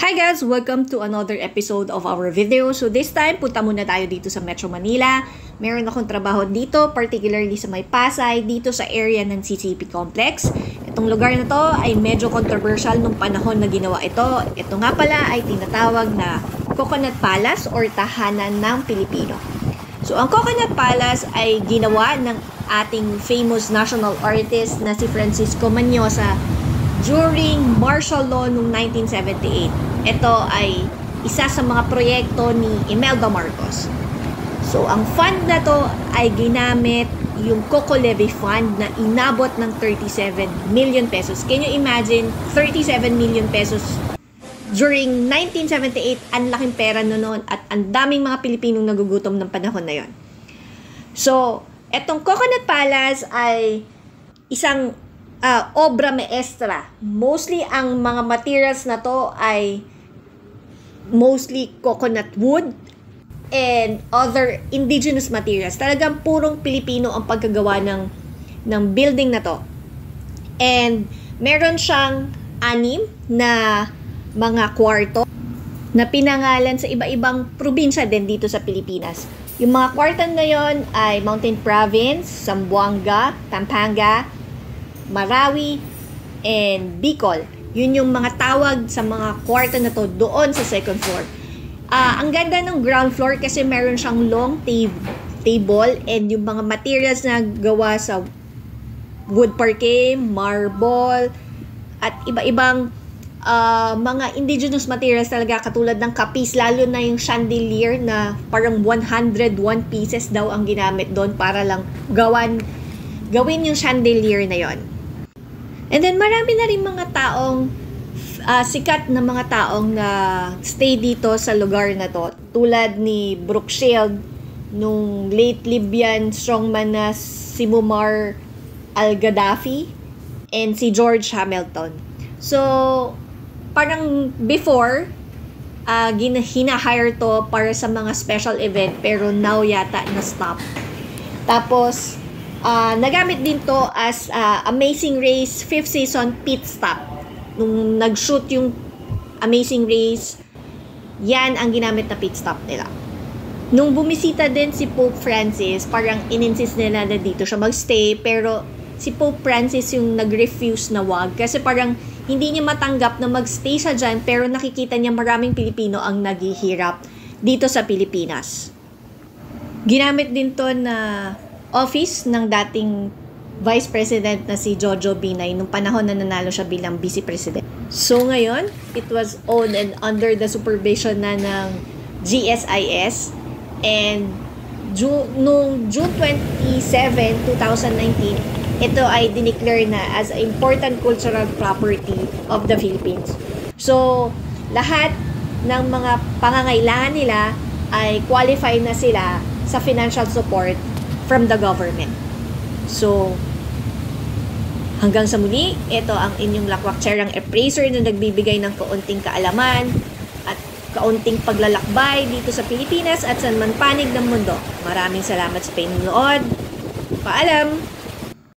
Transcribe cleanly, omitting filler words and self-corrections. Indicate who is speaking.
Speaker 1: Hi guys! Welcome to another episode of our video. So this time, punta muna tayo dito sa Metro Manila. Meron akong trabaho dito, particularly sa May Pasay, dito sa area ng CCP Complex. Itong lugar na to ay medyo controversial nung panahon na ginawa ito. Ito nga pala ay tinatawag na Coconut Palace or Tahanan ng Pilipino. So ang Coconut Palace ay ginawa ng ating famous national artist na si Francisco Mañosa during martial law noong 1978. Ito ay isa sa mga proyekto ni Imelda Marcos. So, ang fund na to ay ginamit yung Coco Levy Fund na inabot ng 37 million pesos. Can you imagine 37 million pesos during 1978? Ang laking pera noon at ang daming mga Pilipinong nagugutom ng panahon na yon. So, etong Coconut Palace ay isang obra maestra. Mostly, ang mga materials na to ay mostly coconut wood and other indigenous materials. Talagang purong Pilipino ang pagkagawa ng building na to. And meron siyang 6 na mga kwarto na pinangalan sa iba-ibang probinsya din dito sa Pilipinas. Yung mga kwarto na yon ay Mountain Province, Zamboanga, Pampanga, Marawi, and Bicol. Yun yung mga tawag sa mga kwarto na to doon sa second floor. Ang ganda ng ground floor kasi meron siyang long table and yung mga materials na gawa sa wood parquet, marble, at iba-ibang mga indigenous materials talaga katulad ng kapis, lalo na yung chandelier na parang 101 pieces daw ang ginamit doon para lang gawin yung chandelier na yon. And then marami na rin mga taong sikat na mga taong na stay dito sa lugar na to. Tulad ni Brooke Shield, nung late Libyan strongman na si Muammar al-Gaddafi, and si George Hamilton. So, parang before, hinahire to para sa mga special event pero now yata na-stop. Tapos, nagamit din to as Amazing Race 5th season pit stop. Nung nag-shoot yung Amazing Race, yan ang ginamit na pit stop nila. Nung bumisita din si Pope Francis, parang in-insist nila na dito siya magstay, pero si Pope Francis yung nag-refuse na wag kasi parang hindi niya matanggap na magstay siya dyan, pero nakikita niya maraming Pilipino ang naghihirap dito sa Pilipinas. Ginamit din to na office ng dating Vice President na si Jojo Binay nung panahon na nanalo siya bilang Vice President. So ngayon, it was owned and under the supervision na ng GSIS, and noong June 27, 2019, ito ay dineclare na as important cultural property of the Philippines. So, lahat ng mga pangangailangan nila ay qualify na sila sa financial support from the government. So, hanggang sa muli, ito ang inyong lakwak-cherang appraiser na nagbibigay ng kaunting kaalaman at kaunting paglalakbay dito sa Pilipinas at sa manpanig ng mundo. Maraming salamat sa panonood. Paalam!